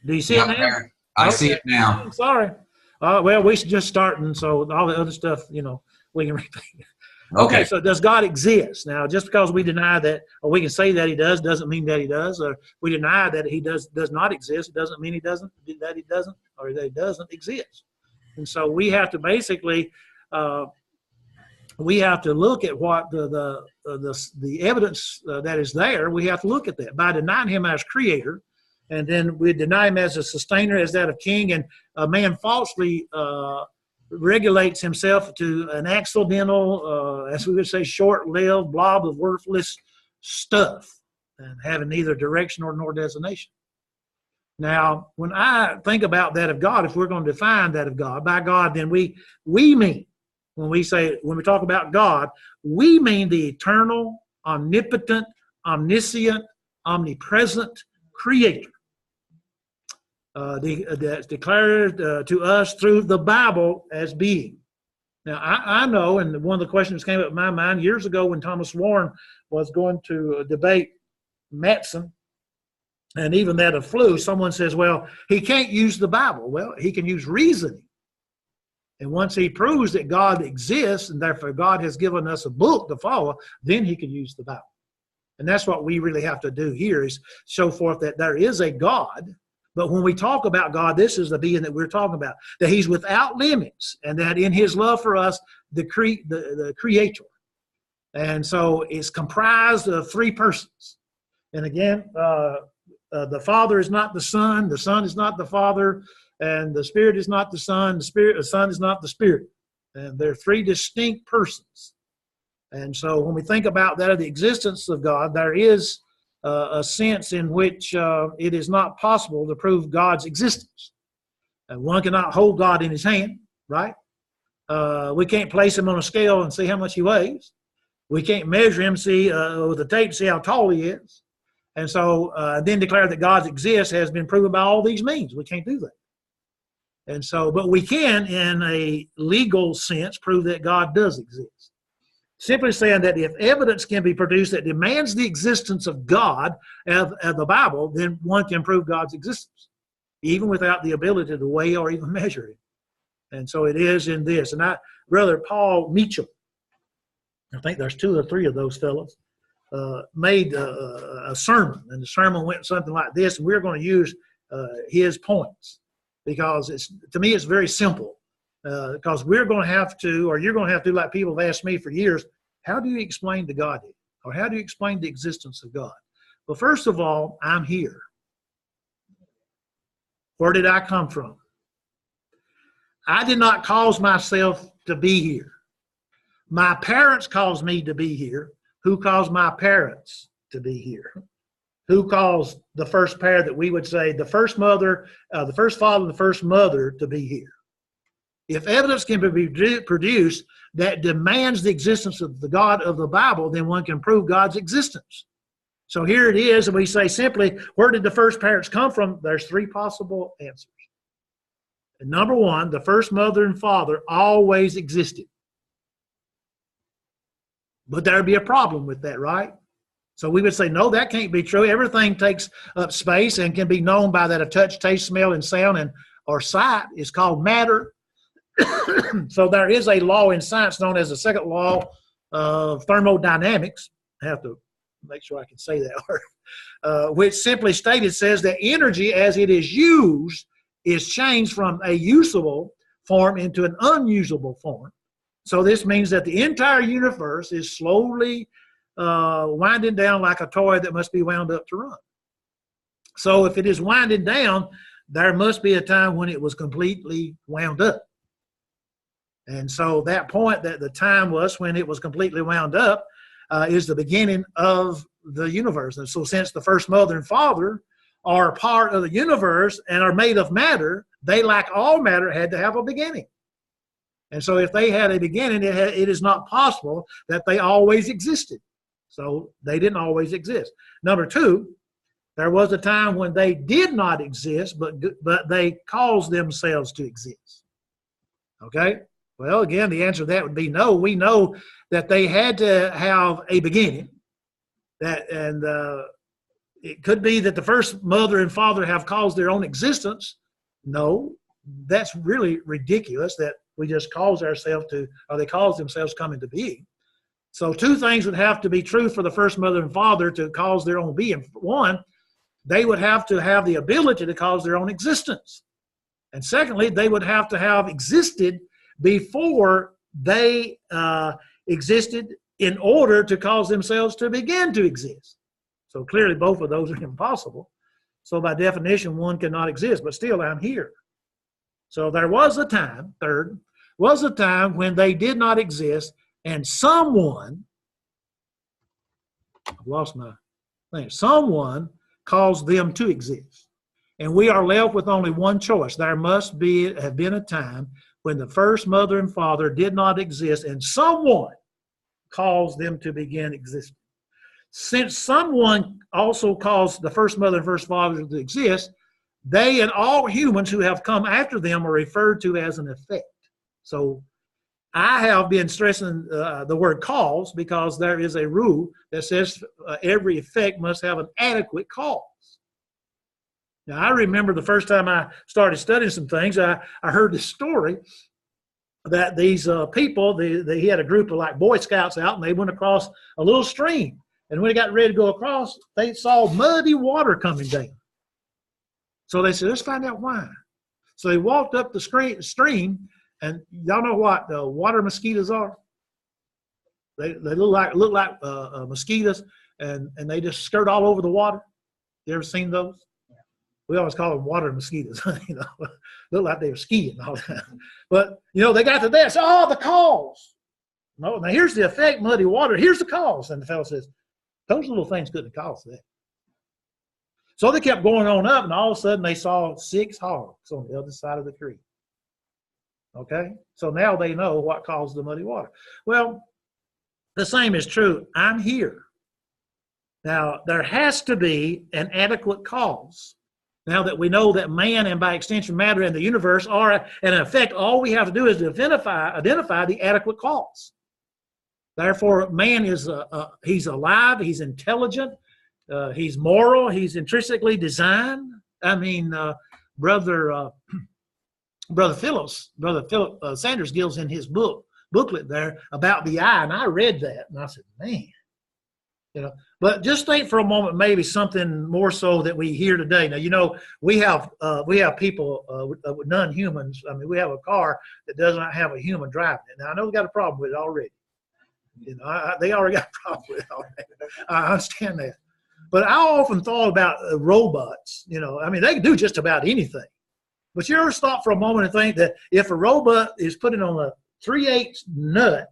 Do you see Yep, it now? I see Okay. it now. I'm sorry. Well, we should just starting, so all the other stuff, we can repeat. Okay, Okay. so does God exist? Now, just because we deny that, or we can say that he does, doesn't mean that he does. Or we deny that he does not exist, it doesn't mean that he doesn't, or that he doesn't exist. And so we have to basically, we have to look at what the evidence that is there. We have to look at that by denying him as creator, and then we deny him as a sustainer, as that of king, and a man falsely regulates himself to an accidental, as we would say, short-lived blob of worthless stuff, and having neither direction nor designation. Now, when I think about that of God, if we're going to define that of God, by God, then we mean, when we talk about God, we mean the eternal, omnipotent, omniscient, omnipresent creator. That's declared to us through the Bible as being. Now, I know, and one of the questions came up in my mind years ago when Thomas Warren was going to debate Matson, and even that of Flew, someone says, well, he can't use the Bible. Well, he can use reasoning. And once he proves that God exists, and therefore God has given us a book to follow, then he can use the Bible. And that's what we really have to do here, is show forth that there is a God. But when we talk about God, this is the being that we're talking about, that he's without limits, and that in his love for us, the creator. And so it's comprised of three persons. And again, the Father is not the Son is not the Father, and the Spirit is not the Son, the Son is not the Spirit. And they're three distinct persons. And so when we think about that, of the existence of God, there is a sense in which it is not possible to prove God's existence. And one cannot hold God in his hand, right? We can't place him on a scale and see how much he weighs. We can't measure him, see with a tape, see how tall he is. And so then declare that God exists has been proven by all these means. We can't do that. And so, but we can, in a legal sense, prove that God does exist. Simply saying that if evidence can be produced that demands the existence of God of the Bible, then one can prove God's existence, even without the ability to weigh or even measure it. And so it is in this. And Brother Paul Meacham, I think there's 2 or 3 of those fellows, made a sermon. And the sermon went something like this, and we're going to use his points, because to me it's very simple. Because we're going to have to, or you're going to have to, like people have asked me for years, how do you explain the Godhead? Or how do you explain the existence of God? Well, first of all, I'm here. Where did I come from? I did not cause myself to be here. My parents caused me to be here. Who caused my parents to be here? Who caused the first pair that we would say, the first mother, the first father and the first mother to be here? If evidence can be produced that demands the existence of the God of the Bible, then one can prove God's existence. So here it is, and we say simply, where did the first parents come from? There's 3 possible answers. And number 1, the first mother and father always existed. But there would be a problem with that, right? So we would say, no, that can't be true. Everything takes up space and can be known by that of touch, taste, smell, and sound, or sight. It's called matter. So there is a law in science known as the second law of thermodynamics. I have to make sure I can say that word, which simply stated says that energy as it is used is changed from a usable form into an unusable form. So this means that the entire universe is slowly winding down like a toy that must be wound up to run. So if it is winding down, there must be a time when it was completely wound up. And so that point, that the time was when it was completely wound up, is the beginning of the universe. And so since the first mother and father are part of the universe and are made of matter, they, like all matter, had to have a beginning. And so if they had a beginning, it is not possible that they always existed. So they didn't always exist. Number 2, there was a time when they did not exist, but they caused themselves to exist. Okay? Well, again, the answer to that would be no. We know that they had to have a beginning, and it could be that the first mother and father have caused their own existence. No, that's really ridiculous that we just cause ourselves to, or they cause themselves come into being. So two things would have to be true for the first mother and father to cause their own being. One, they would have to have the ability to cause their own existence. And secondly, they would have to have existed before they existed in order to cause themselves to begin to exist. So clearly both of those are impossible. So by definition, one cannot exist, but still I'm here. So there was a time, third, was a time when they did not exist and someone, I've lost my thing, someone caused them to exist. And we are left with only one choice. There must have been a time when the first mother and father did not exist and someone caused them to begin existing. Since someone also caused the first mother and first father to exist, they and all humans who have come after them are referred to as an effect. So I have been stressing the word cause because there is a rule that says every effect must have an adequate cause. Now, I remember the first time I started studying some things, I heard this story that these people, he had a group of like Boy Scouts out, and they went across a little stream. And when they got ready to go across, they saw muddy water coming down. So they said, let's find out why. So they walked up the stream, and y'all know what the water mosquitoes are? They look like mosquitoes, and they just skirt all over the water. You ever seen those? We always call them water mosquitoes. Look like they were skiing all the time. But, they got to that. So, the cause. No, now here's the effect, muddy water. Here's the cause. And the fellow says, those little things couldn't have caused that. So they kept going on up, and all of a sudden they saw 6 hogs on the other side of the creek. Okay? So now they know what caused the muddy water. Well, the same is true. I'm here. Now, there has to be an adequate cause. Now that we know that man and by extension matter and the universe are an effect, all we have to do is to identify the adequate cause. Therefore, man is he's alive, he's intelligent, he's moral, he's intrinsically designed. I mean, Brother Philip Sanders gives in his booklet there about the eye, and I read that, and I said, man. But just think for a moment, maybe something more so that we hear today. Now, we have people with non-humans. I mean, we have a car that does not have a human driving it. Now, I know we got a problem with it already. They already got a problem with it already. I understand that. But I often thought about robots. I mean, they can do just about anything. But you ever stop for a moment and think that if a robot is putting on a 3/8 nut,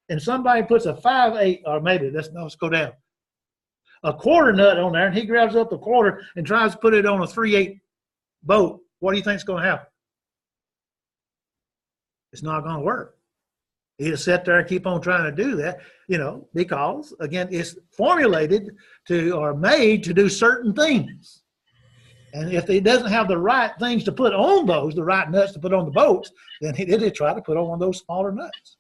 and somebody puts a 5/8, or maybe let's go down, a quarter nut on there, and he grabs up the quarter and tries to put it on a 3/8 boat, what do you think is going to happen? It's not going to work. He just sit there and keep on trying to do that, because, again, it's formulated or made to do certain things. And if it doesn't have the right things to put on the right nuts to put on the boats, then they try to put on one of those smaller nuts.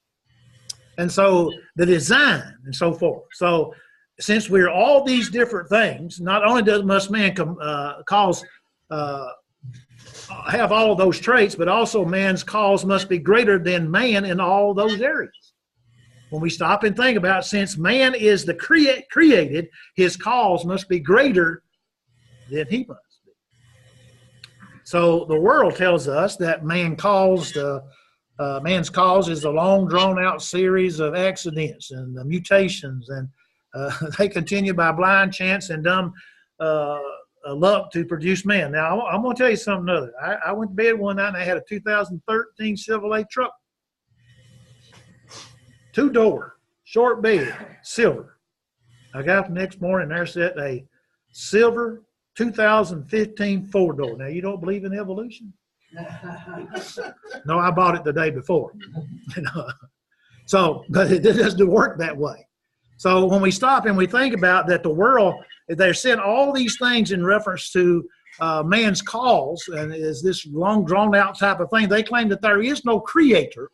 And so the design and so forth. So since we're all these different things, not only must man have all of those traits, but also man's cause must be greater than man in all those areas. When we stop and think about it, since man is the created, his cause must be greater than he must be. So the world tells us that man's cause is a long, drawn-out series of accidents and mutations, and they continue by blind chance and dumb luck to produce man. Now, I'm going to tell you something other. I went to bed one night, and I had a 2013 Chevrolet truck. 2-door, short bed, silver. I got up the next morning, and there sat a silver 2015 4-door. Now, you don't believe in evolution? No, I bought it the day before. But it doesn't work that way. So when we stop and we think about that, the world, they're saying all these things in reference to man's cause, and is this long drawn out type of thing. They claim that there is no creator,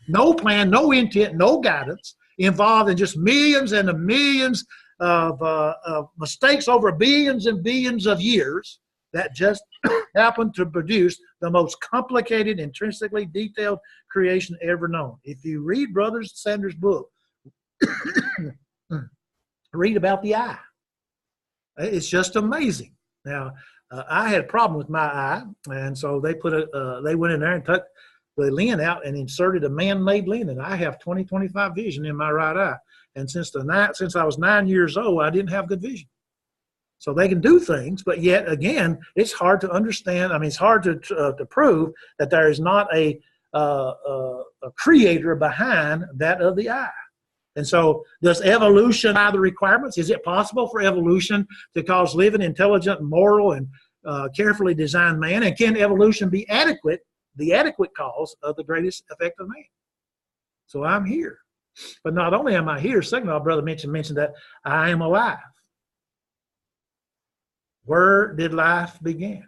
no plan, no intent, no guidance involved in just millions and millions of mistakes over billions and billions of years that just happened to produce the most complicated, intrinsically detailed creation ever known. If you read Brother Sanders' book, read about the eye. It's just amazing. Now, I had a problem with my eye, and so they they went in there and took the lens out and inserted a man-made lens. And I have 20/25 vision in my right eye, and since I was 9 years old, I didn't have good vision. So they can do things, but yet again, it's hard to understand. I mean, it's hard to prove that there is not a creator behind that of the eye. And so does evolution have the requirements? Is it possible for evolution to cause living, intelligent, moral, and carefully designed man? And can evolution be the adequate cause of the greatest effect of man? So I'm here. But not only am I here, second of all, Brother mentioned that I am alive. Where did life begin?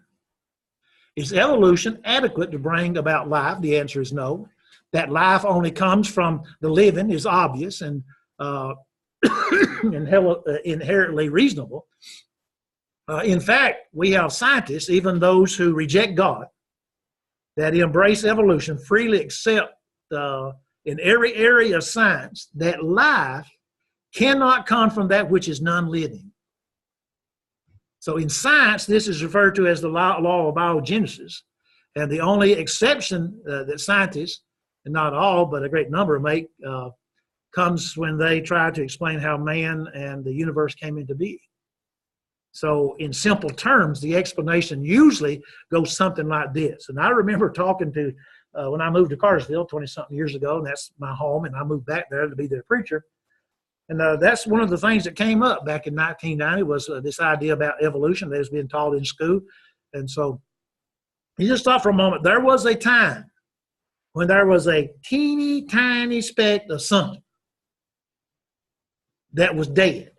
Is evolution adequate to bring about life? The answer is no. That life only comes from the living is obvious and inherently reasonable. In fact, we have scientists, even those who reject God, that embrace evolution, freely accept in every area of science that life cannot come from that which is non-living. So in science, this is referred to as the law of biogenesis. And the only exception that scientists, and not all, but a great number make, comes when they try to explain how man and the universe came into being. So in simple terms, the explanation usually goes something like this. And I remember talking to, when I moved to Cartersville 20-something years ago, and that's my home, and I moved back there to be their preacher. And that's one of the things that came up back in 1990 was this idea about evolution that was being taught in school. And so you just thought for a moment, there was a time when there was a teeny tiny speck of something that was dead.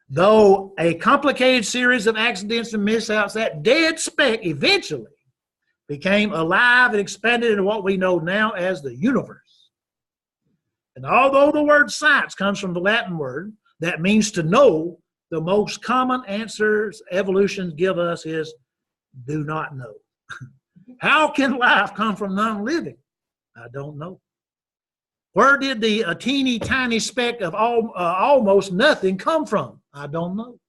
Though a complicated series of accidents and mishaps, that dead speck eventually became alive and expanded into what we know now as the universe. And although the word science comes from the Latin word that means to know, the most common answers evolution give us is do not know. How can life come from non-living? I don't know. Where did the teeny tiny speck of almost nothing come from? I don't know.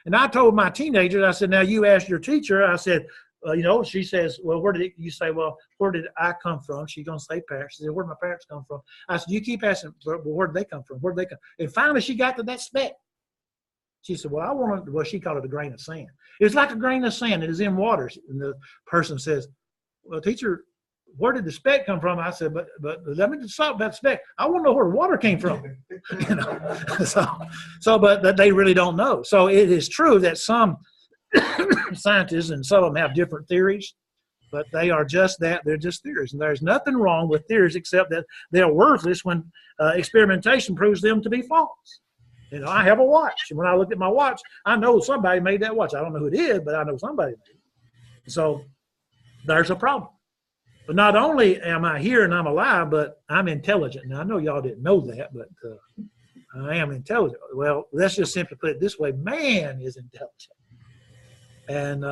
And I told my teenagers, I said, now you asked your teacher, I said, she says, well, where did you say, well, where did I come from? She's going to say parents. She said, where did my parents come from? I said, you keep asking, well, where did they come from? Where did they come? And finally she got to that speck. She said, well, she called it a grain of sand. It's like a grain of sand. It is in water. And the person says, well, teacher, where did the speck come from? I said, but let me just talk about the speck. I want to know where the water came from. But they really don't know. So it is true that some scientists and some of them have different theories, but they are just that. They're just theories. And there's nothing wrong with theories except that they're worthless when experimentation proves them to be false. I have a watch. And when I look at my watch, I know somebody made that watch. I don't know who it is, but I know somebody made it. So there's a problem. But not only am I here and I'm alive, but I'm intelligent. Now, I know y'all didn't know that, but I am intelligent. Well, let's just simply put it this way. Man is intelligent. And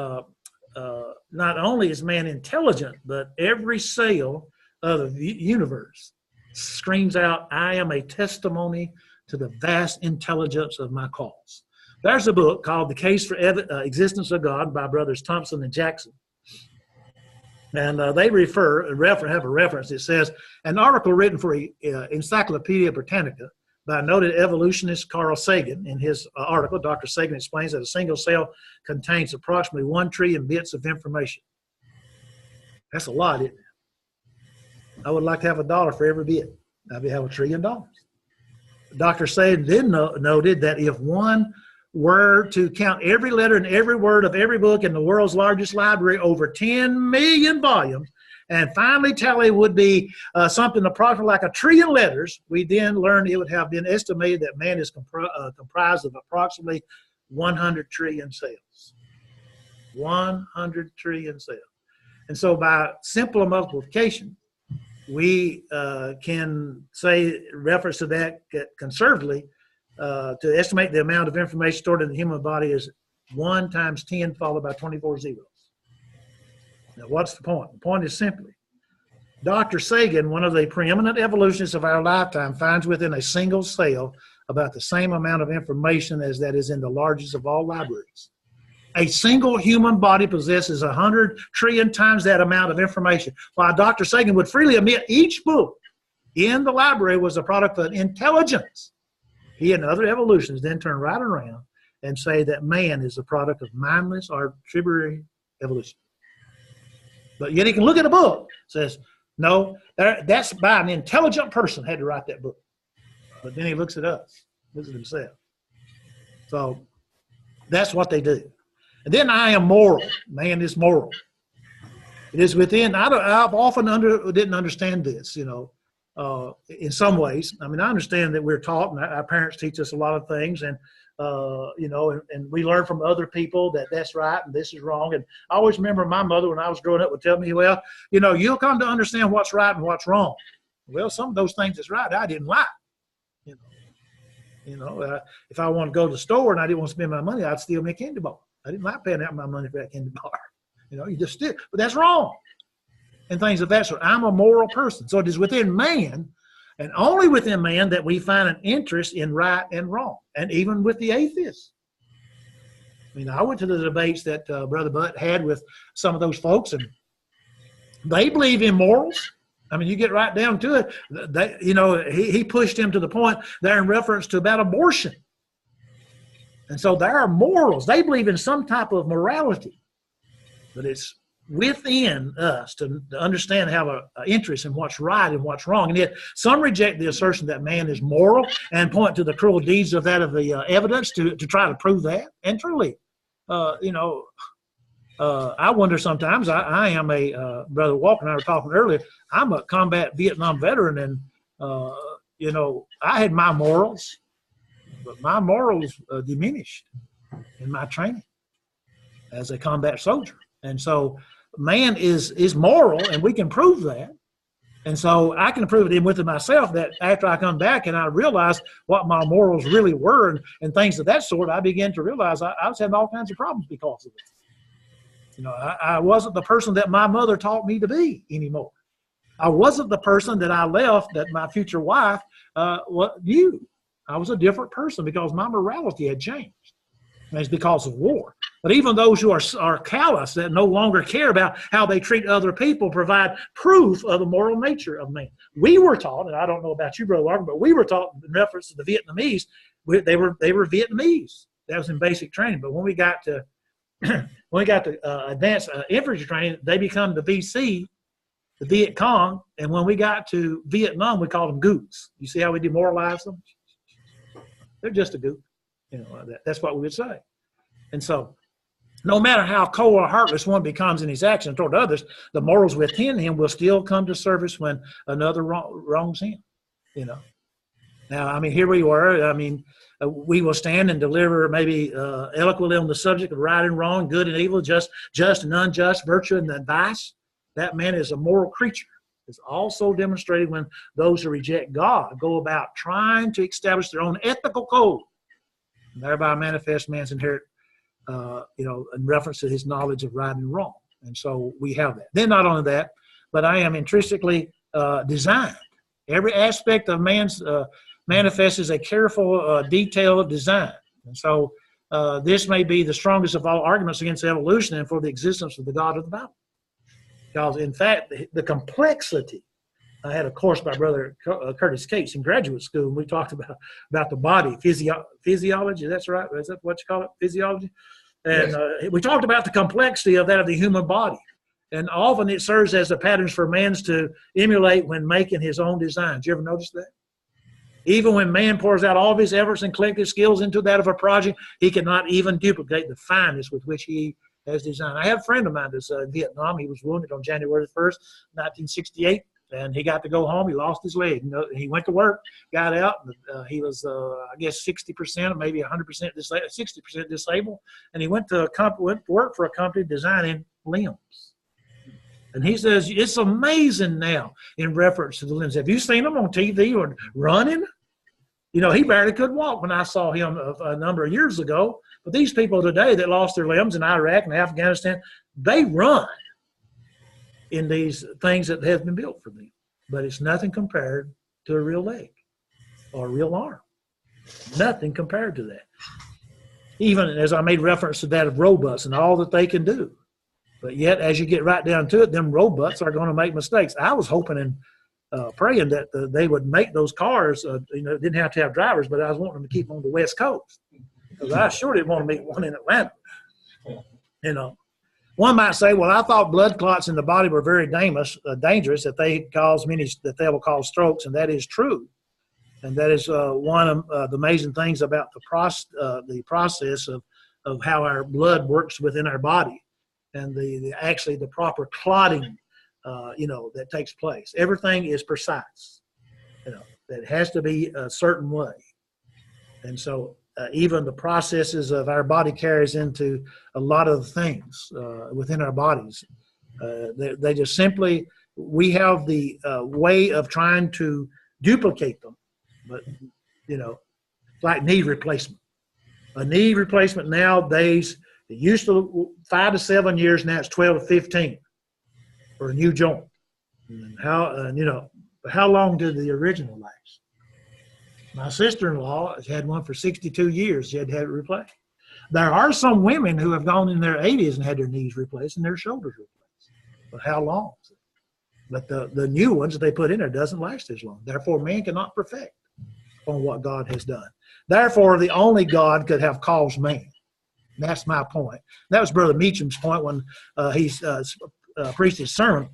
not only is man intelligent, but every cell of the universe screams out, I am a testimony to the vast intelligence of my cause. There's a book called The Case for Existence of God by brothers Thompson and Jackson. And they have a reference. It says, an article written for Encyclopedia Britannica by noted evolutionist Carl Sagan. In his article, Dr. Sagan explains that a single cell contains approximately 1 trillion bits of information. That's a lot, isn't it? I would like to have $1 for every bit. I'd have $1 trillion. Dr. Sagan then noted that if one were to count every letter and every word of every book in the world's largest library, over 10 million volumes, and finally tally would be something approximately like 1 trillion letters, we then learned it would have been estimated that man is comprised of approximately 100 trillion cells. 100 trillion cells. And so by simple multiplication, we can say, reference to that conservatively, to estimate the amount of information stored in the human body is 1 times 10 followed by 24 zeros. Now, what's the point? The point is simply, Dr. Sagan, one of the preeminent evolutionists of our lifetime, finds within a single cell about the same amount of information as that is in the largest of all libraries. A single human body possesses 100 trillion times that amount of information. While Dr. Sagan would freely admit each book in the library was a product of intelligence, he and other evolutionists then turn right around and say that man is a product of mindless arbitrary evolution. But yet he can look at a book, says, no, that's by an intelligent person had to write that book. But then he looks at us, looks at himself. So that's what they do. And then I am moral. Man is moral. It is within, I've often didn't understand this, you know, in some ways. I mean, I understand that we're taught, and our parents teach us a lot of things, and, you know, and we learn from other people that that's right and this is wrong. And I always remember my mother, when I was growing up, would tell me, well, you know, you'll come to understand what's right and what's wrong. Well, some of those things that's right, I didn't like, you know. If I want to go to the store and I didn't want to spend my money, I'd steal me a candy bar. I didn't like paying out my money for that candy bar. You know, you just steal. But that's wrong. And things of that sort. I'm a moral person. So it is within man, and only within man, that we find an interest in right and wrong. And even with the atheists. I mean, I went to the debates that Brother Butt had with some of those folks, and they believe in morals. I mean, you get right down to it. They, you know, he pushed him to the point there in reference to about abortion. And so there are morals. They believe in some type of morality. But it's within us to understand, have an interest in what's right and what's wrong. And yet some reject the assertion that man is moral and point to the cruel deeds of that of the evidence to try to prove that. And truly, you know, I wonder sometimes, I am a, Brother Walker and I were talking earlier, I'm a combat Vietnam veteran, and, you know, I had my morals, but my morals diminished in my training as a combat soldier. And so man is moral, and we can prove that. And so I can prove it within myself that after I come back and I realize what my morals really were and things of that sort, I began to realize I was having all kinds of problems because of it. You know, I wasn't the person that my mother taught me to be anymore. I wasn't the person that I left that my future wife knew. I was a different person because my morality had changed. And it's because of war. But even those who are callous, that no longer care about how they treat other people, provide proof of the moral nature of man. We were taught, and I don't know about you, Brother Walker, but we were taught in reference to the Vietnamese, they were Vietnamese. That was in basic training. But when we got to advanced infantry training, they become the VC, the Viet Cong, and when we got to Vietnam, we called them goots. You see how we demoralize them? They're just a goot. You know, that's what we would say. And so, no matter how cold or heartless one becomes in his action toward others, the morals within him will still come to service when another wrongs him. You know. Now, I mean, here we were. I mean, we will stand and deliver maybe eloquently on the subject of right and wrong, good and evil, just and unjust, virtue and vice. That man is a moral creature. It's also demonstrated when those who reject God go about trying to establish their own ethical code, and thereby manifest man's inherent, you know, in reference to his knowledge of right and wrong. And so we have that. Then not only that, but I am intrinsically designed. Every aspect of man's manifests as a careful, detailed design. And so this may be the strongest of all arguments against evolution and for the existence of the God of the Bible. Because, in fact, the complexity, I had a course by Brother Curtis Cates in graduate school, and we talked about the body, physiology, that's right, is that what you call it, physiology? And we talked about the complexity of that of the human body. And often it serves as the patterns for man's to emulate when making his own designs. You ever notice that? Even when man pours out all of his efforts and collective skills into that of a project, he cannot even duplicate the fineness with which he has designed. I have a friend of mine that's in Vietnam. He was wounded on January 1st, 1968, and he got to go home. He lost his leg. You know, he went to work, got out. He was, I guess, 60%, maybe 100% disabled, 60% disabled, and he went to work for a company designing limbs. And he says, it's amazing now in reference to the limbs. Have you seen them on TV or running? He barely could walk when I saw him a number of years ago. But these people today that lost their limbs in Iraq and Afghanistan, they run in these things that have been built for them. But it's nothing compared to a real leg or a real arm. Nothing compared to that. Even as I made reference to that of robots and all that they can do. But yet, as you get right down to it, them robots are going to make mistakes. I was hoping and praying that they would make those cars, didn't have to have drivers, but I was wanting them to keep on the West Coast. Because I sure didn't want to meet one in Atlanta. One might say, well, I thought blood clots in the body were very dangerous, that they will cause strokes, and that is true. And that is one of the amazing things about the process of how our blood works within our body, and the proper clotting, that takes place. Everything is precise. That has to be a certain way, and so even the processes of our body carries into a lot of things within our bodies. They just simply, we have the way of trying to duplicate them. But, like knee replacement. A knee replacement nowadays, it used to 5 to 7 years, now it's 12 to 15 for a new joint. And how long did the original last? My sister-in-law had one for 62 years. She had to have it replaced. There are some women who have gone in their 80s and had their knees replaced and their shoulders replaced. But how long? But the new ones that they put in there doesn't last as long. Therefore, man cannot perfect on what God has done. Therefore, the only God could have caused man. That's my point. That was Brother Meacham's point when he preached his sermon.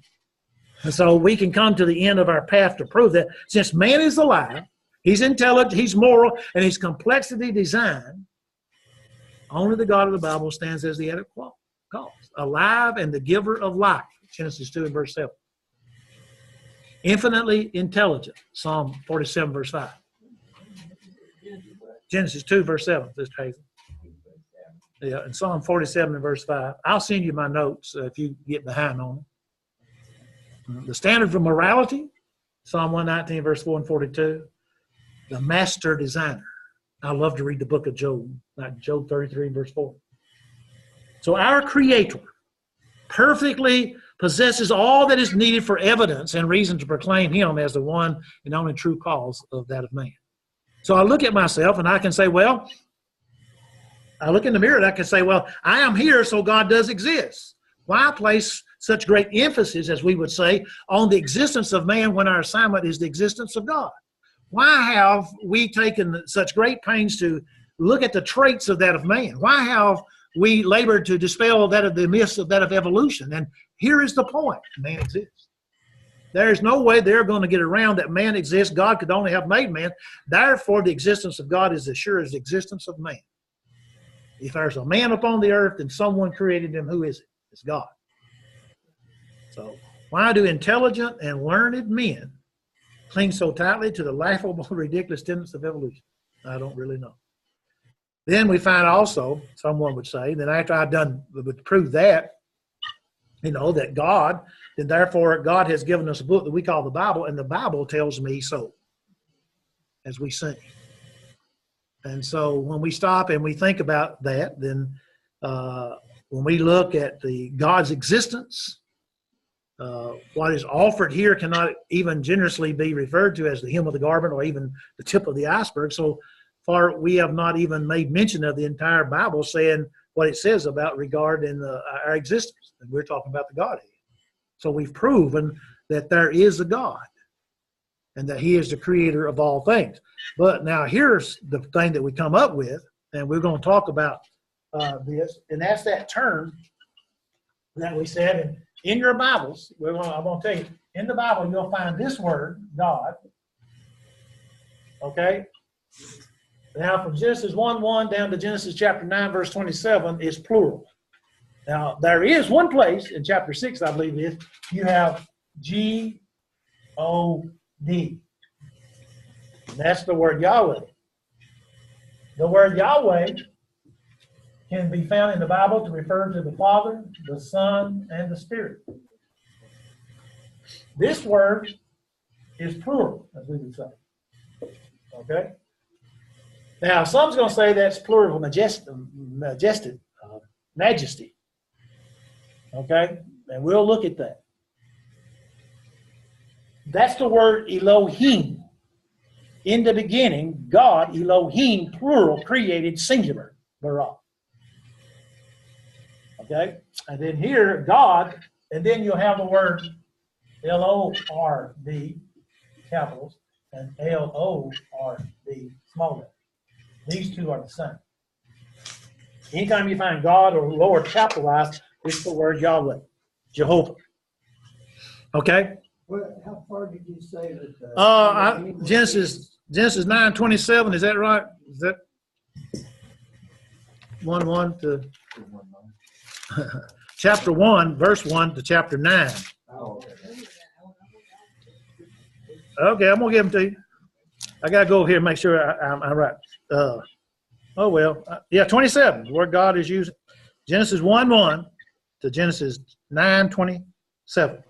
And so we can come to the end of our path to prove that since man is alive, he's intelligent, he's moral, and he's complexity design, only the God of the Bible stands as the adequate cause. Alive and the giver of life. Genesis 2 and verse 7. Infinitely intelligent. Psalm 47 verse 5. Genesis 2 verse 7. This Hazel. Yeah, and Psalm 47 and verse 5. I'll send you my notes if you get behind on them. The standard for morality. Psalm 119 verse 4 and 42. The master designer. I love to read the book of Job, like Job 33 and verse 4. So our Creator perfectly possesses all that is needed for evidence and reason to proclaim him as the one and only true cause of that of man. So I look at myself and I can say, well, I look in the mirror and I can say, well, I am here, so God does exist. Why place such great emphasis, as we would say, on the existence of man when our assignment is the existence of God? Why have we taken such great pains to look at the traits of that of man? Why have we labored to dispel that of the myths of that of evolution? And here is the point. Man exists. There is no way they're going to get around that man exists. God could only have made man. Therefore, the existence of God is as sure as the existence of man. If there's a man upon the earth and someone created him, who is it? It's God. So why do intelligent and learned men cling so tightly to the laughable, ridiculous tenets of evolution? I don't really know. Then we find also, someone would say, that after I've would prove that, that God, and therefore God has given us a book that we call the Bible, and the Bible tells me so, as we sing. And so when we stop and we think about that, then when we look at God's existence, what is offered here cannot even generously be referred to as the hem of the garment or even the tip of the iceberg. So far, we have not even made mention of the entire Bible saying what it says about regarding our existence. And we're talking about the Godhead. So we've proven that there is a God and that he is the creator of all things. But now here's the thing that we come up with, and we're going to talk about this, and that's that term that we said. And in your Bibles, I'm going to tell you, in the Bible, you'll find this word, God. Okay? Now, from Genesis 1:1 down to Genesis chapter 9, verse 27 is plural. Now, there is one place in chapter 6, I believe it is, you have G-O-D. That's the word Yahweh. The word Yahweh can be found in the Bible to refer to the Father, the Son, and the Spirit. This word is plural, as we would say. Okay? Now, some's going to say that's plural majesty. Okay? And we'll look at that. That's the word Elohim. In the beginning, God, Elohim, plural, created singular, bara. Okay? And then here, God, and then you'll have the word L-O-R-D, capitals, and L-O-R-D, small letter. These two are the same. Anytime you find God or Lord capitalized, it's the word Yahweh, Jehovah. Okay? Well, how far did you say that? Genesis 9:27. Is that right? Is that 1:1 to chapter 1, verse 1 to chapter 9? Oh, okay. Okay, I'm gonna give them to you. I gotta go over here and make sure I'm right. Yeah, 27. Where God is using Genesis 1:1 to Genesis 9:27.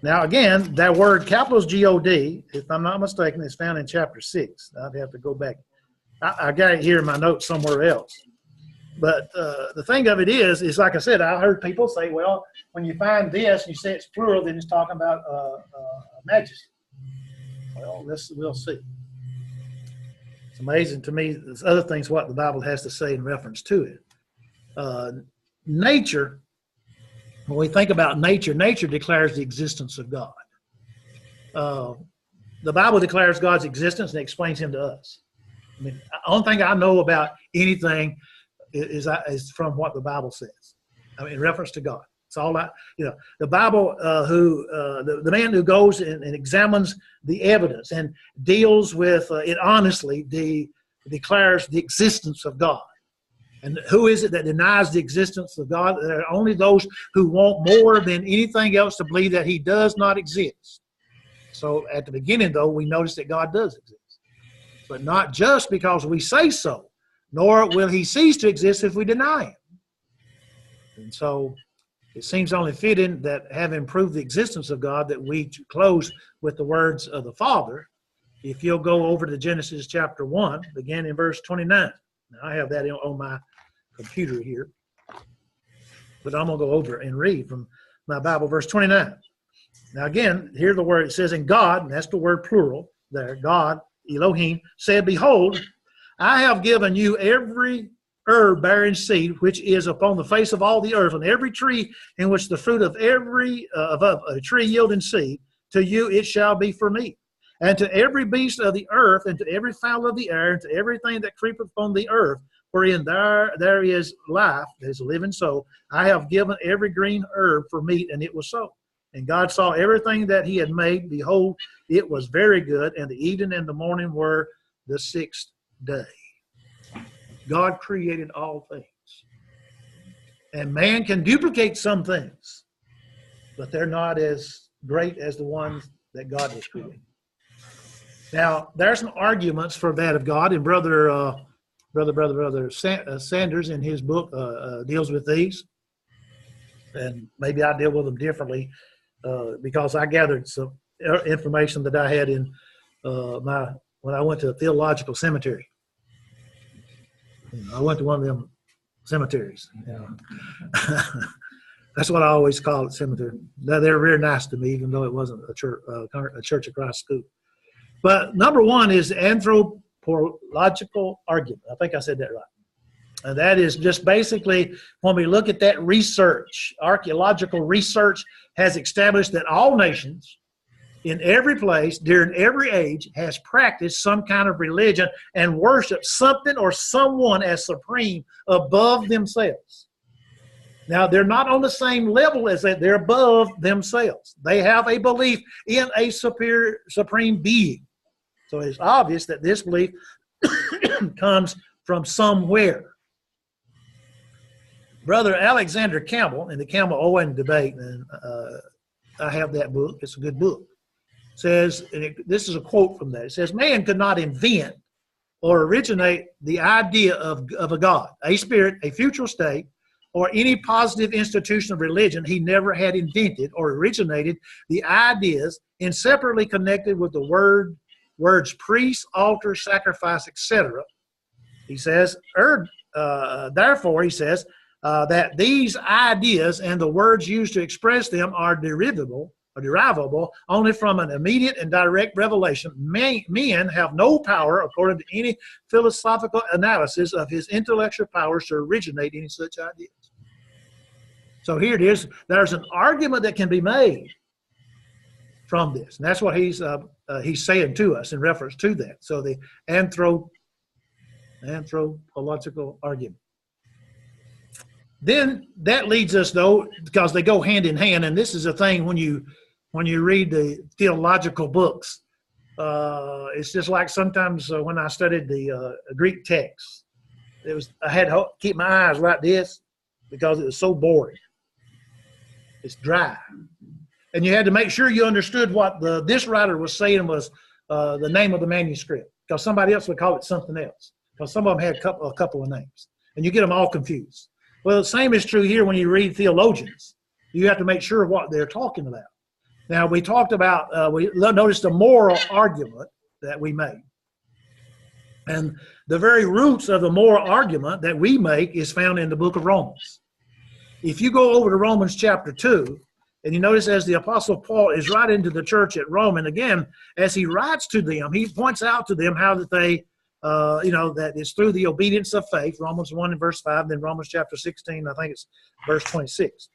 Now, again, that word, capitals G-O-D, if I'm not mistaken, is found in chapter 6. I'd have to go back. I got it here in my notes somewhere else. But the thing of it is like I said, I heard people say, well, when you find this, you say it's plural, then it's talking about majesty. Well, we'll see. It's amazing to me, there's other things what the Bible has to say in reference to it. Nature, when we think about nature, nature declares the existence of God. The Bible declares God's existence and explains him to us. I mean, the only thing I know about anything is from what the Bible says. I mean, in reference to God. It's all the Bible, the man who goes and examines the evidence and deals with it honestly, declares the existence of God. And who is it that denies the existence of God? There are only those who want more than anything else to believe that he does not exist. So at the beginning, though, we notice that God does exist. But not just because we say so, nor will he cease to exist if we deny him. And so it seems only fitting that having proved the existence of God that we close with the words of the Father. If you'll go over to Genesis chapter 1, beginning in verse 29. Now, I have that on my computer here. But I'm going to go over and read from my Bible, verse 29. Now again, here the word, it says, and God, and that's the word plural there, God, Elohim, said, behold, I have given you every herb bearing seed which is upon the face of all the earth, and every tree in which the fruit of every of a tree yielding seed, to you it shall be for meat. And to every beast of the earth, and to every fowl of the air, and to everything that creepeth upon the earth, wherein there is life, there is a living soul, I have given every green herb for meat, and it was so. And God saw everything that he had made, behold, it was very good, and the evening and the morning were the sixth day. God created all things. And man can duplicate some things, but they're not as great as the ones that God has created. Now, there's some arguments for that of God, and Brother Sanders in his book deals with these. And maybe I deal with them differently because I gathered some information that I had in when I went to a theological seminary. I went to one of them cemeteries. That's what I always call it, cemetery. They're very nice to me, even though it wasn't a Church of Christ school. But number one is anthropological argument. I think I said that right. And that is just basically when we look at that research, archaeological research has established that all nations in every place during every age has practiced some kind of religion and worshiped something or someone as supreme above themselves. Now, they're not on the same level as that. They're above themselves. They have a belief in a superior, supreme being. So it's obvious that this belief comes from somewhere. Brother Alexander Campbell, in the Campbell-Owen debate, and I have that book. It's a good book. Says, and this is a quote from that. It says, man could not invent or originate the idea of a God, a spirit, a future state, or any positive institution of religion. He never had invented or originated the ideas inseparably connected with the word words priest, altar, sacrifice, etc. He says, therefore, he says, that these ideas and the words used to express them are derivable only from an immediate and direct revelation. Men have no power, according to any philosophical analysis of his intellectual powers, to originate any such ideas. So here it is. There's an argument that can be made from this, and that's what he's saying to us in reference to that. So the anthropological argument. Then that leads us, though, because they go hand in hand, and this is a thing when you read the theological books, it's just like sometimes when I studied the Greek text, I had to keep my eyes like this because it was so boring. It's dry. And you had to make sure you understood what this writer was saying was the name of the manuscript, because somebody else would call it something else, because some of them had a couple of names, and you get them all confused. Well, the same is true here when you read theologians. You have to make sure what they're talking about. Now, we talked about, we noticed a moral argument that we made. And the very roots of the moral argument that we make is found in the book of Romans. If you go over to Romans chapter 2, and you notice as the Apostle Paul is writing to the church at Rome, and again, as he writes to them, he points out to them how that they, that it's through the obedience of faith, Romans 1 and verse 5, then Romans chapter 16, I think it's verse 26.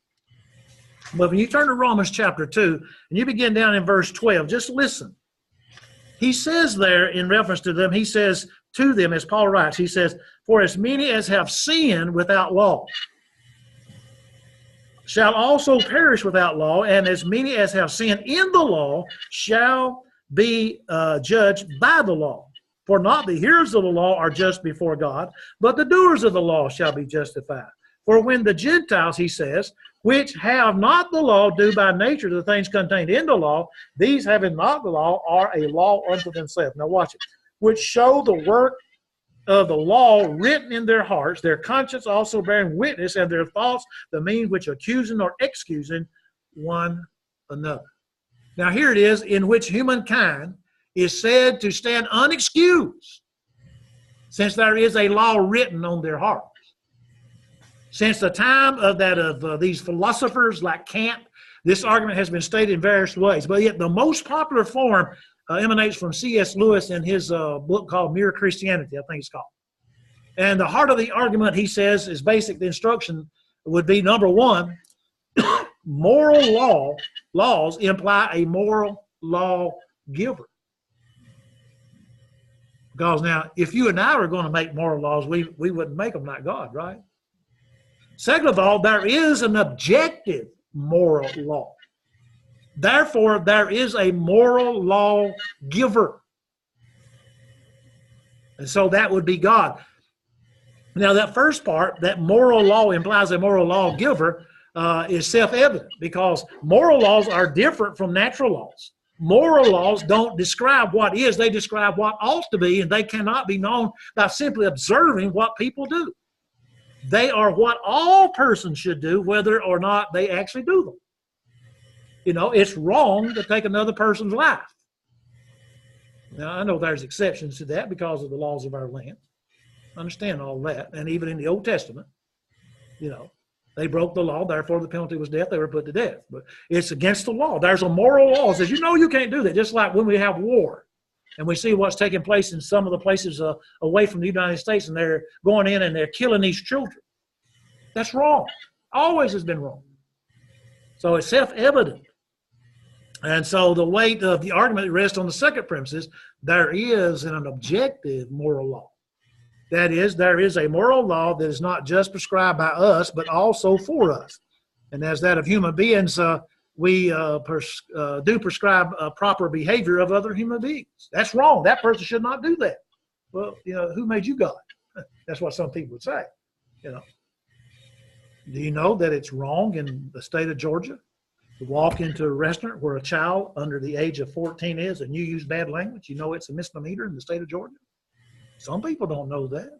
But when you turn to Romans chapter 2, and you begin down in verse 12, just listen. He says there, in reference to them, he says to them, as Paul writes, he says, for as many as have sinned without law shall also perish without law, and as many as have sinned in the law shall be judged by the law. For not the hearers of the law are just before God, but the doers of the law shall be justified. For when the Gentiles, he says, which have not the law, do by nature the things contained in the law, these having not the law are a law unto themselves. Now watch it. Which show the work of the law written in their hearts, their conscience also bearing witness, and their thoughts the means which accusing or excusing one another. Now here it is, in which humankind is said to stand unexcused, since there is a law written on their hearts. Since the time of these philosophers like Kant, this argument has been stated in various ways, but yet the most popular form emanates from C.S. Lewis in his book called Mere Christianity, I think it's called. And the heart of the argument, he says, is basic. The instruction would be, number one, moral laws imply a moral law giver. Because now, if you and I were going to make moral laws, we wouldn't make them like God, right? Second of all, there is an objective moral law. Therefore, there is a moral law giver. And so that would be God. Now, that first part, that moral law implies a moral law giver, is self-evident, because moral laws are different from natural laws. Moral laws don't describe what is, they describe what ought to be, and they cannot be known by simply observing what people do. They are what all persons should do, whether or not they actually do them. You know, it's wrong to take another person's life. Now, I know there's exceptions to that because of the laws of our land. I understand all that. And even in the Old Testament, you know, they broke the law, therefore the penalty was death. They were put to death. But it's against the law. There's a moral law that says, you know, you can't do that. Just like when we have war and we see what's taking place in some of the places away from the United States, and they're going in and they're killing these children. That's wrong. Always has been wrong. So it's self-evident. And so the weight of the argument rests on the second premise is there is an objective moral law. That is, there is a moral law that is not just prescribed by us, but also for us. And as that of human beings, we do prescribe proper behavior of other human beings. That's wrong. That person should not do that. Well, you know, who made you God? That's what some people would say. You know, do you know that it's wrong in the state of Georgia to walk into a restaurant where a child under the age of 14 is, and you use bad language? You know it's a misdemeanor in the state of Georgia? Some people don't know that.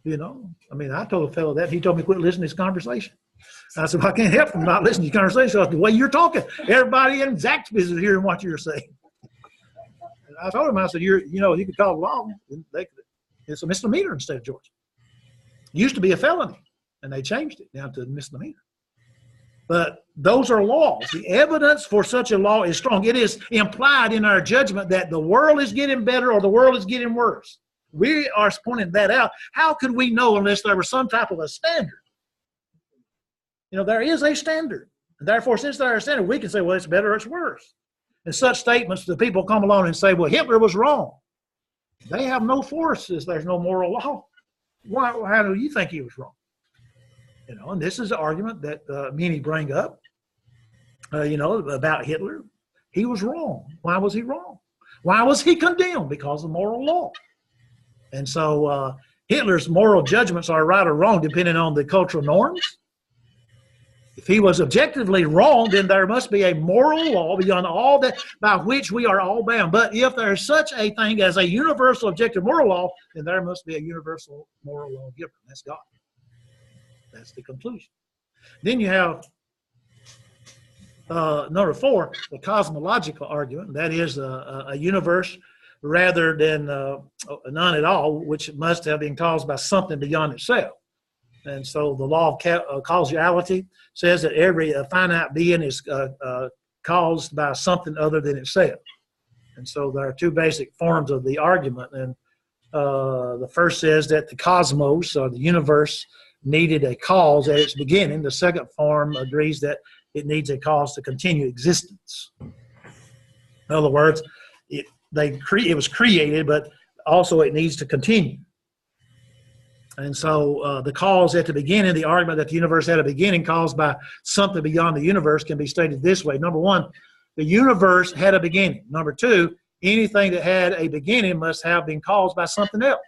You know, I mean, I told a fellow that. He told me quit listening to this conversation. I said, well, I can't help from not listening to your conversation. The way you're talking, everybody in Zaxby's is hearing what you're saying. I told him, I said, you could call it law. It's a misdemeanor in the state of Georgia. It used to be a felony, and they changed it now to a misdemeanor. But those are laws. The evidence for such a law is strong. It is implied in our judgment that the world is getting better or the world is getting worse. We are pointing that out. How could we know unless there was some type of a standard? There is a standard. And therefore, since there is a standard, we can say, well, it's better or it's worse. And such statements, the people come along and say, well, Hitler was wrong. They have no force as there's no moral law. How do you think he was wrong? And this is an argument that many bring up, about Hitler. He was wrong. Why was he wrong? Why was he condemned? Because of moral law. And so Hitler's moral judgments are right or wrong depending on the cultural norms. If he was objectively wrong, then there must be a moral law beyond all that by which we are all bound. But if there is such a thing as a universal objective moral law, then there must be a universal moral law giver. That's God. That's the conclusion. Then you have number 4, the cosmological argument. That is a universe rather than none at all, which must have been caused by something beyond itself. And so the law of causality says that every finite being is caused by something other than itself. And so there are 2 basic forms of the argument. And the first says that the cosmos, or the universe, needed a cause at its beginning. The second form agrees that it needs a cause to continue existence. In other words, it was created, but also it needs to continue. And so the cause at the beginning, the argument that the universe had a beginning caused by something beyond the universe, can be stated this way. Number 1, the universe had a beginning. Number 2, anything that had a beginning must have been caused by something else.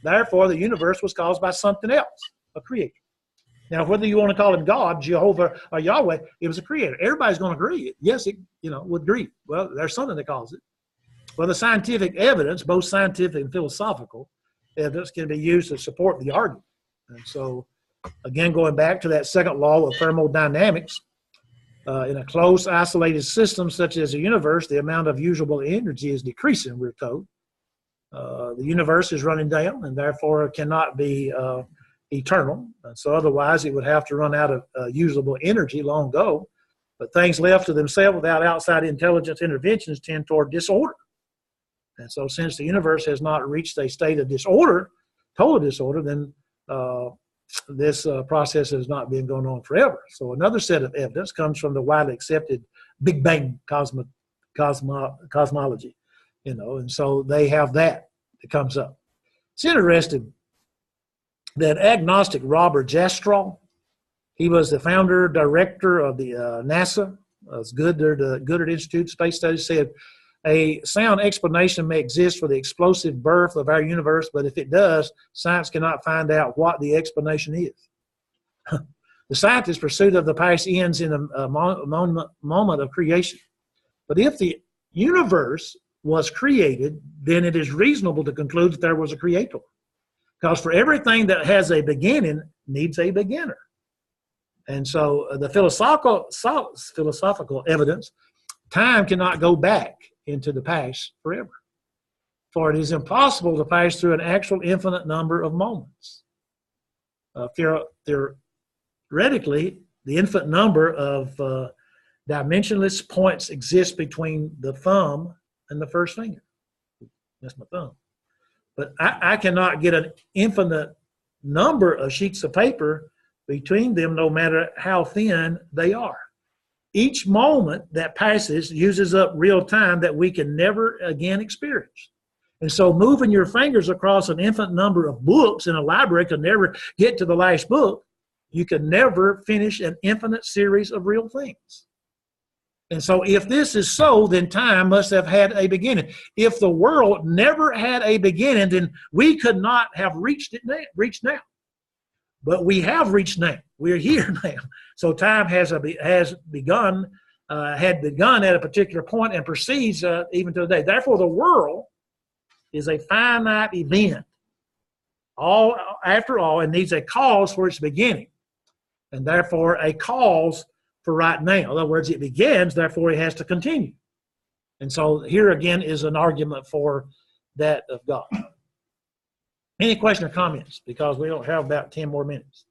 Therefore, the universe was caused by something else, a creator. Now, whether you want to call him God, Jehovah, or Yahweh, it was a creator. Everybody's going to agree. Yes, it would agree. Well, there's something that caused it. Well, the scientific evidence, both scientific and philosophical evidence, can be used to support the argument. And so, again, going back to that second law of thermodynamics, in a close, isolated system such as the universe, the amount of usable energy is decreasing, we're told. The universe is running down and therefore cannot be eternal. And so otherwise it would have to run out of usable energy long ago. But things left to themselves without outside intelligence interventions tend toward disorder. And so since the universe has not reached a state of disorder, total disorder, then this process has not been going on forever. So another set of evidence comes from the widely accepted Big Bang cosmology, and so they have that comes up. It's interesting that agnostic Robert Jastrow, he was the founder, director of the NASA, Goddard Institute Space Studies, said, a sound explanation may exist for the explosive birth of our universe, but if it does, science cannot find out what the explanation is. The scientist's pursuit of the past ends in a moment of creation. But if the universe was created, then it is reasonable to conclude that there was a creator. Because for everything that has a beginning needs a beginner. And so the philosophical evidence, time cannot go back into the past forever. For it is impossible to pass through an actual infinite number of moments. Theoretically, the infinite number of dimensionless points exist between the thumb and the first finger. That's my thumb. But I cannot get an infinite number of sheets of paper between them, no matter how thin they are. Each moment that passes uses up real time that we can never again experience. And so moving your fingers across an infinite number of books in a library can never get to the last book. You can never finish an infinite series of real things. And so if this is so, then time must have had a beginning. If the world never had a beginning, then we could not have reached now. But we have reached now. We're here now. So time had begun at a particular point and proceeds even to today. Therefore, the world is a finite event. After all, it needs a cause for its beginning, and therefore a cause for right now. In other words, it begins, therefore it has to continue. And so here again is an argument for that of God. Any question or comments? Because we don't have about 10 more minutes.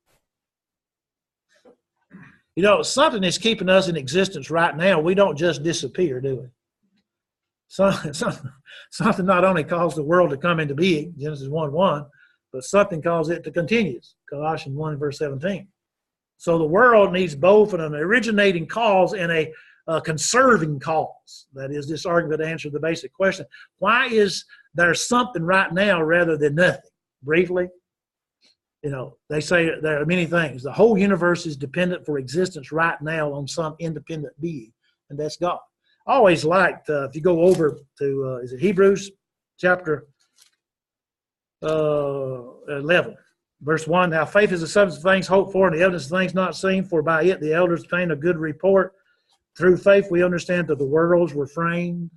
You know, something is keeping us in existence right now. We don't just disappear, do we? Something not only caused the world to come into being, Genesis 1:1, but something caused it to continue, Colossians 1 verse 17. So the world needs both an originating cause and a conserving cause. That is this argument to answer the basic question. Why is there something right now rather than nothing? Briefly, you know, they say there are many things. The whole universe is dependent for existence right now on some independent being, and that's God. I always liked, if you go over to, is it Hebrews chapter 11, verse 1, now faith is the substance of things hoped for and the evidence of things not seen, for by it the elders obtained a good report. Through faith we understand that the worlds were framed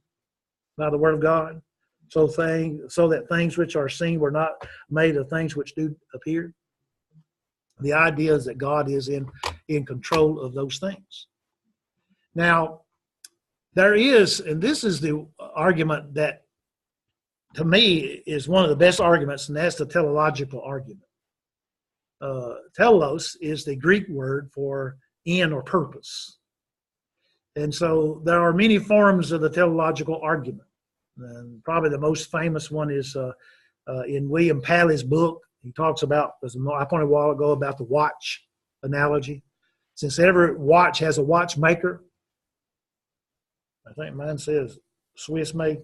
by the word of God, so that things which are seen were not made of things which do appear. The idea is that God is in control of those things. Now, there is, and this is the argument that, to me, is one of the best arguments, and that's the teleological argument. Telos is the Greek word for end or purpose. And so there are many forms of the teleological argument. And probably the most famous one is in William Paley's book. He talks about, I pointed a while ago about the watch analogy. Since every watch has a watchmaker, I think mine says Swiss made.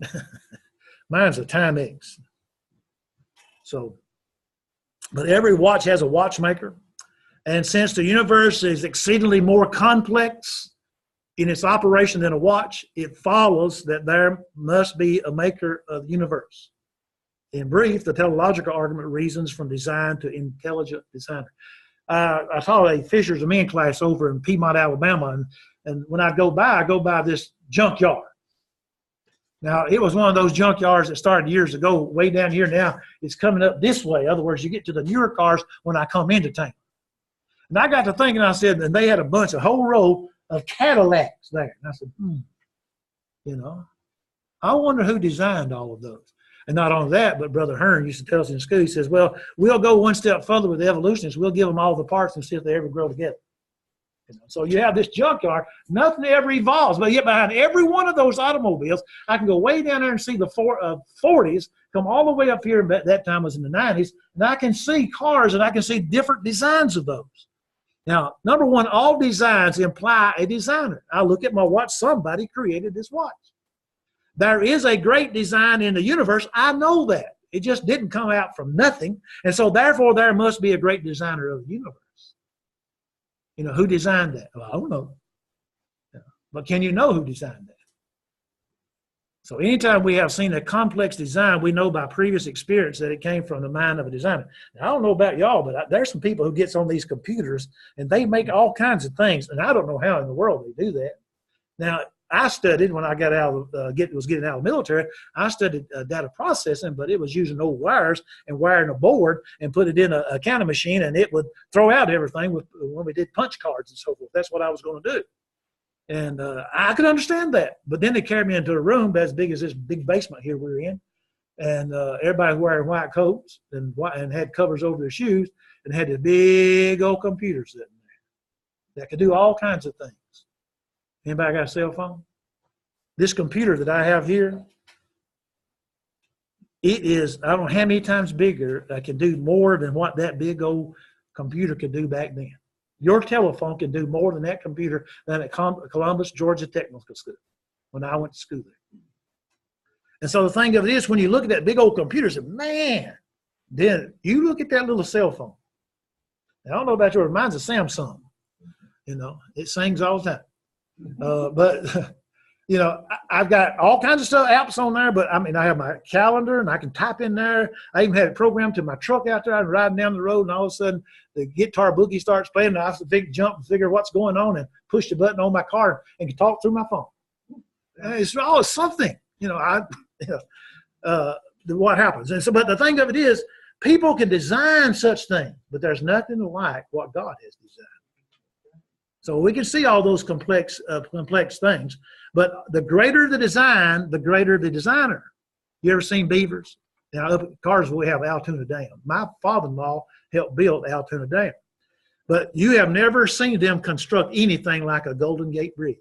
Mine's a Timex. So, but every watch has a watchmaker. And since the universe is exceedingly more complex in its operation than a watch, it follows that there must be a maker of the universe. In brief, the teleological argument reasons from design to intelligent designer. I taught a Fishers of Men class over in Piedmont, Alabama, and when I go by this junkyard. Now, it was one of those junkyards that started years ago, way down here now. It's coming up this way. In other words, you get to the newer cars when I come into town. And I got to thinking, I said, and they had a whole row of Cadillacs there. And I said, you know, I wonder who designed all of those. And not only that, but Brother Hearn used to tell us in school, he says, well, we'll go one step further with the evolutionists. We'll give them all the parts and see if they ever grow together. You know, so you have this junkyard, nothing ever evolves. But yet behind every one of those automobiles, I can go way down there and see the 40s, come all the way up here, but that time was in the 90s, and I can see cars and I can see different designs of those. Now, number one, all designs imply a designer. I look at my watch, somebody created this watch. There is a great design in the universe. I know that. It just didn't come out from nothing. And so therefore, there must be a great designer of the universe. You know, who designed that? Well, I don't know. Yeah. But can you know who designed that? So anytime we have seen a complex design, we know by previous experience that it came from the mind of a designer. Now, I don't know about y'all, but there's some people who gets on these computers and they make all kinds of things. And I don't know how in the world they do that. Now, I studied when I got out of was getting out of the military. I studied data processing, but it was using old wires and wiring a board and put it in a counting machine, and it would throw out everything when we did punch cards and so forth. That's what I was going to do, and I could understand that. But then they carried me into a room as big as this big basement here we're in, and everybody wearing white coats and had covers over their shoes and had this big old computer sitting there that could do all kinds of things. Anybody got a cell phone? This computer that I have here, it is, I don't know how many times bigger. I can do more than what that big old computer could do back then. Your telephone can do more than that computer than at Columbus, Georgia Technical School when I went to school there. And so the thing of it is, when you look at that big old computer, you say, man, then you look at that little cell phone. Now, I don't know about yours, mine's a Samsung. You know, it sings all the time. But, you know, I've got all kinds of stuff, apps on there, but I mean, I have my calendar and I can type in there. I even had it programmed to my truck out there. I'm riding down the road and all of a sudden the guitar boogie starts playing and I have to jump and figure what's going on and push the button on my car and can talk through my phone. It's always something, you know, what happens. And so, but the thing of it is, people can design such things, but there's nothing like what God has designed. So we can see all those complex things. But the greater the design, the greater the designer. You ever seen beavers? Now, up at Carsville, we have Altoona Dam. My father-in-law helped build Altoona Dam. But you have never seen them construct anything like a Golden Gate Bridge.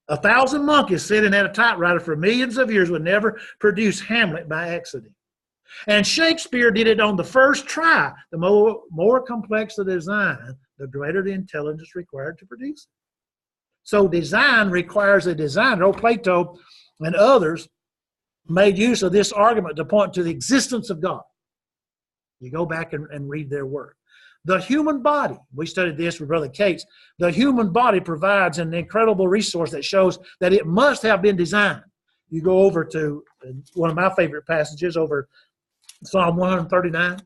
1,000 monkeys sitting at a typewriter for millions of years would never produce Hamlet by accident. And Shakespeare did it on the first try. The more complex the design, the greater the intelligence required to produce it. So design requires a designer. Old Plato and others made use of this argument to point to the existence of God. You go back and read their work. The human body, we studied this with Brother Cates, the human body provides an incredible resource that shows that it must have been designed. You go over to one of my favorite passages over Psalm 139.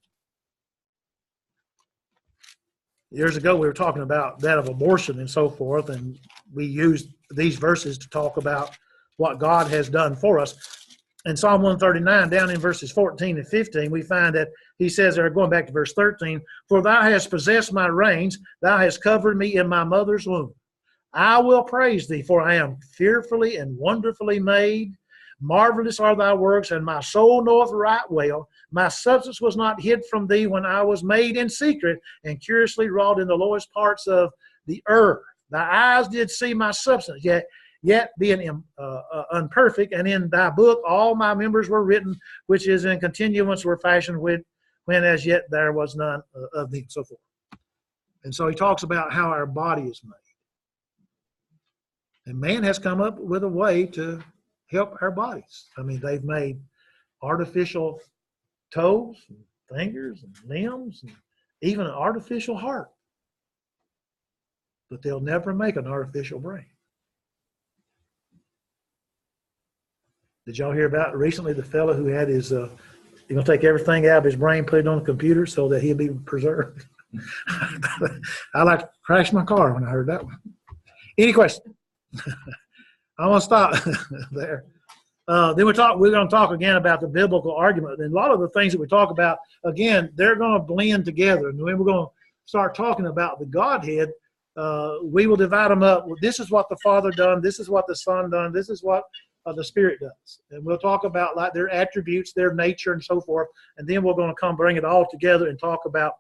Years ago, we were talking about that of abortion and so forth, and we used these verses to talk about what God has done for us. In Psalm 139, down in verses 14 and 15, we find that he says there, going back to verse 13, "For thou hast possessed my reins, thou hast covered me in my mother's womb. I will praise thee, for I am fearfully and wonderfully made. Marvelous are thy works, and my soul knoweth right well. My substance was not hid from thee when I was made in secret, and curiously wrought in the lowest parts of the earth. Thy eyes did see my substance, yet being unperfect, and in thy book all my members were written, which is in continuance were fashioned when as yet there was none of thee," and so forth. And so he talks about how our body is made. And man has come up with a way to help our bodies. I mean, they've made artificial toes, and fingers, and limbs, and even an artificial heart. But they'll never make an artificial brain. Did y'all hear about recently the fellow who had his, he's going to take everything out of his brain, put it on the computer so that he'll be preserved? I like to crash my car when I heard that one. Any questions? I'm going to stop there. Then we're going to talk again about the biblical argument. And a lot of the things that we talk about, again, they're going to blend together. And when we're going to start talking about the Godhead, we will divide them up. Well, this is what the Father done. This is what the Son done. This is what the Spirit does. And we'll talk about like their attributes, their nature, and so forth. And then we're going to come bring it all together and talk about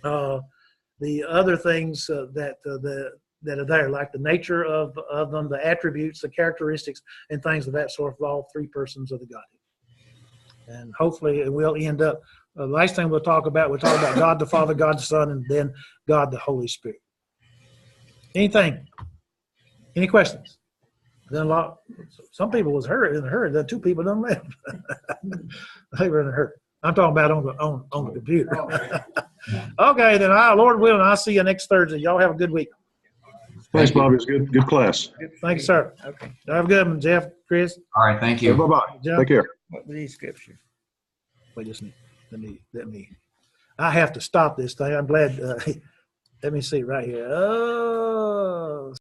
the other things that are there, like the nature of them, the attributes, the characteristics, and things of that sort of all three persons of the Godhead. And hopefully it will end up, the last thing we'll talk about God the Father, God the Son, and then God the Holy Spirit. Anything? Any questions? Then some people was hurt in a hurry. Then two people done left. They were in a hurry. I'm talking about on the computer. Okay, then Lord willing, I'll see you next Thursday. Y'all have a good week. Thanks, Bobby. It's good class. Thank you, sir. Okay. Have a good one, Jeff, Chris. All right, thank you. Bye-bye. Jeff. Take care. What were these scriptures? Wait just a minute. Let me. I have to stop this thing. I'm glad. Let me see right here. Oh.